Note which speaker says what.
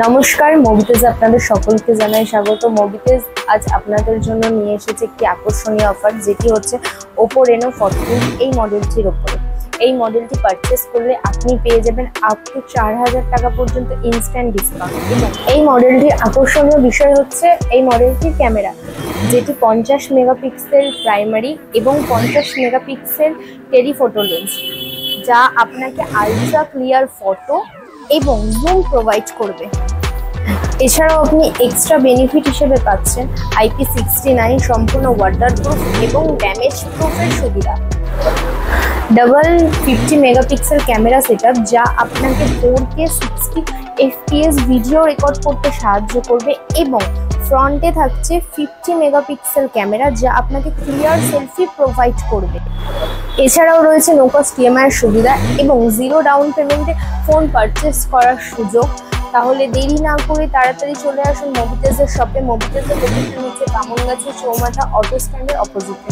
Speaker 1: নমস্কার, মোবিতেজ আপনাদের সকলকে জানাই স্বাগত। মোবিতেজ আজ আপনাদের জন্য নিয়ে এসেছে একটি আকর্ষণীয় অফার, যেটি হচ্ছে Oppo Reno 14 এই মডেলটির ওপরে। এই মডেলটি পারচেস করলে আপনি পেয়ে যাবেন আপ টু 4000 টাকা পর্যন্ত ইনস্ট্যান্ট ডিসকাউন্ট। এবং এই মডেলটির আকর্ষণীয় বিষয় হচ্ছে এই মডেলটির ক্যামেরা, যেটি 50 মেগাপিক্সেল প্রাইমারি এবং 50 মেগাপিক্সেল টেলিফোটো লেন্স, যা আপনাকে আলট্রা ক্লিয়ার ফটো এবং জুম প্রোভাইড করবে। এছাড়াও আপনি এক্সট্রা বেনিফিট হিসেবে পাচ্ছেন IP69 সম্পূর্ণ ওয়াটারপ্রুফ এবং ড্যামেজ প্রুফের সুবিধা, ডাবল 50 মেগাপিক্সেল ক্যামেরা সেটআপ, যা আপনাকে 4K 60 FPS ভিডিও রেকর্ড করতে সাহায্য করবে, এবং ফ্রন্টে থাকছে 50 মেগাপিক্সেল ক্যামেরা, যা আপনাকে ক্লিয়ার সেলফি প্রোভাইড করবে। এছাড়াও রয়েছে নো কস্ট EMI এর সুবিধা এবং জিরো ডাউন পেমেন্টে ফোন পারচেস করার সুযোগ। তাহলে দেরি না করে তাড়াতাড়ি চলে আসুন মোবিতেজের শপে। মোবিতেজের লোকেশন হচ্ছে বামনগাছি চৌমাথা অটো স্ট্যান্ডের অপোজিটে।